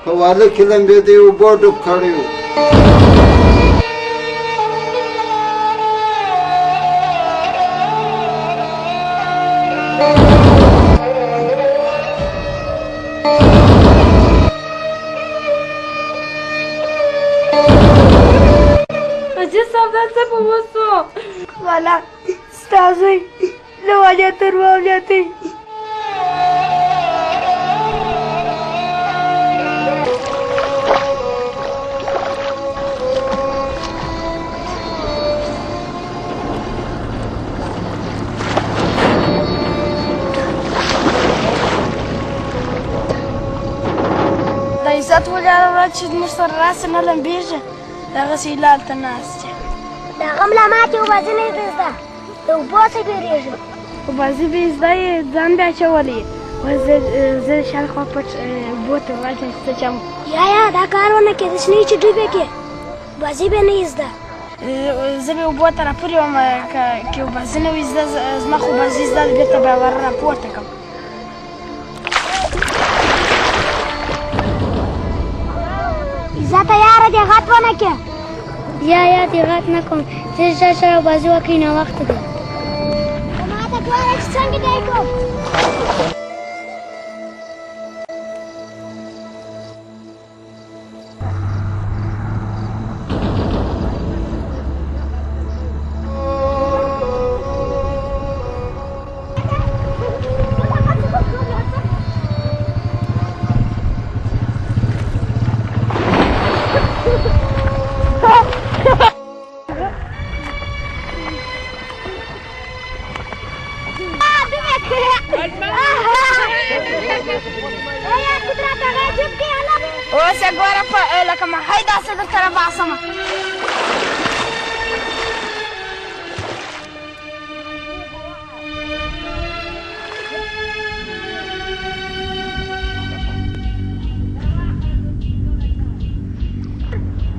په واله کې لمبېدی اوبو ډوب کړی و. حاجي صاحب دا څه په وسو؟ والا ستا زوی له والیا تر واولیاتۍ. د عزت ولې هره ورځ چې موږ سره راسې نه لمبېږي دغسې یې لالته ناست یم. د غم له ماتې اوبازي نه یې زده د اوبو څه بیرېږي. اوبازي به یې زده یې ځان بیا اچولی زه شاوخوا پټ اوبو ته ورځم چې څه چم. یا دا کار ونه کړې د شنې چې ډوبې کړې اوبازي به نه یې زده. زه به اوبو ته راپورې وم که اوبازي نه وي زده زما خو اوبازي زده ده بېرته به ور راپورته کړم. عزته یاره دې غټ ونه کړې. یا دې غټ نه کوم چې ژر ژر اوبازي وکړې ناوخته دی. ما ته ګوره چې څنګه دی کوم. اوس یې ګوره لکه ماهی داسې درته راباسمه.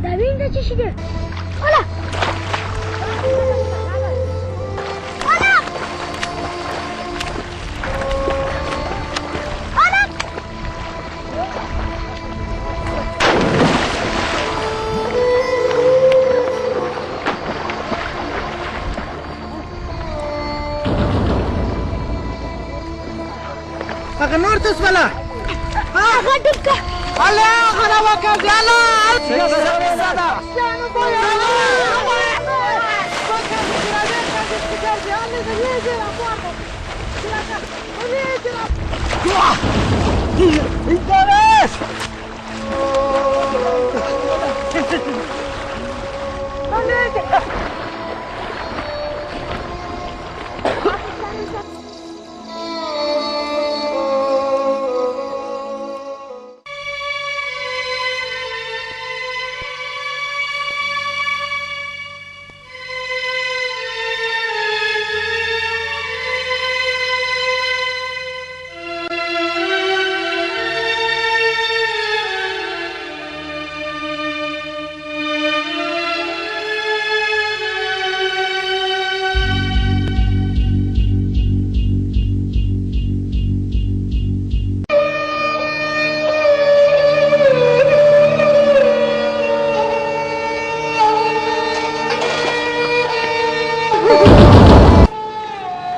دا وینځه څه شي دی؟ اوله هغه نور څه شوله؟ هغه ډوب که هلې هغه راوکړه بياله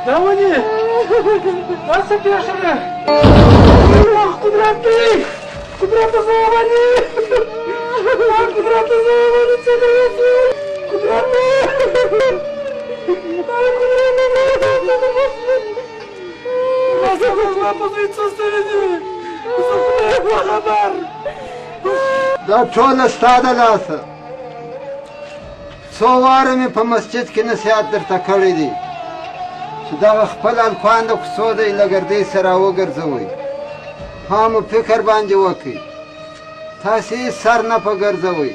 دا ونې دا څه پېښه ده؟ قدرت دی قدرت زواني قدرت زواني څه دی قدرت دا ټوله ستا د لاسه. څو واره مې په مسجد کې نصیحت درته کړی دی چې دغه خپل هلکان د کوڅو دی له ګردۍ سره وګرځوئ. هم فکر باندې وکړئ. تاسې سر نه په ګرځوئ.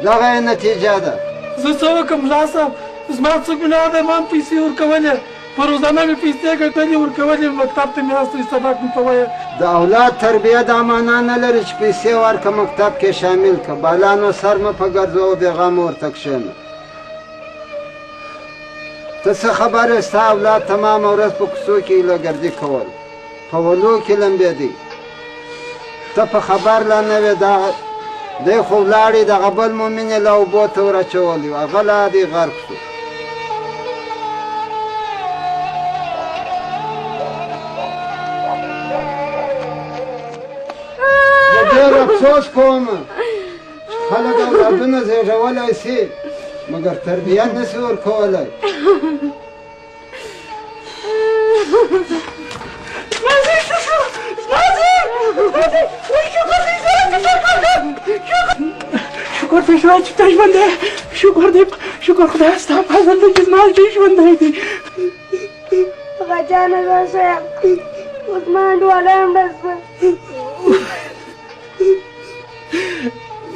دغه یې نتیجه ده. زه څه وکړم ملا صاحب؟ زما څه ګناه ده؟ ما هم پیسې ورکولې په روزانه مې پیسې ګټلې ورکولې مکتب ته مې هستوي سبق مې په وایه. د اولاد تربیه دا معنا نه لري چې پیسې ورکړه مکتب کې شامل کړه. بالا نو سر مه په ګرځوه بېغمه ورته کښېنه. ته څه خبره ستا اولاد تمامه ورځ په کوڅو کې هیلهګردي کول، په ولو کې لمبېدی. ته په خبر لا نه وې دی خو ولاړې دغه بل مؤمن یې له اوبو ته ور اچولی و هغه لا دې غرق شو. زه ډېر افسوس کوم چې خلک اولادونه زېږولی سي مګر تربیه نه سي ورکولی. شکر دی خدای چې ته ژوندی شکر خدای ستا فضل دی چې زما زوی ژوندی دی. غجانه راشه اوس ما ډوله هم ډز شوه.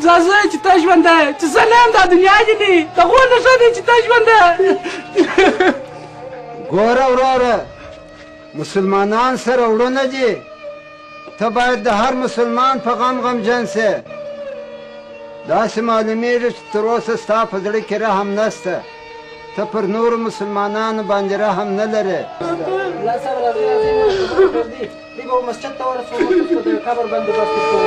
ځه چې ته ژوندی چې زه نه یم دا دنیا کې دي د غو نه ښه دی چې ته ژوندی. ګوره وروره مسلمانان سره وړونه دي ته باید د هر مسلمان په غمجن سې. داسې معلومیږي چې تر اوسه ستا په زړه کې رحم نشته ته پر نورو مسلمانانو باندې رحم نه لرې. لا صبر راځي دی به مسجد ته ورسو د قبر بندوبست کوو.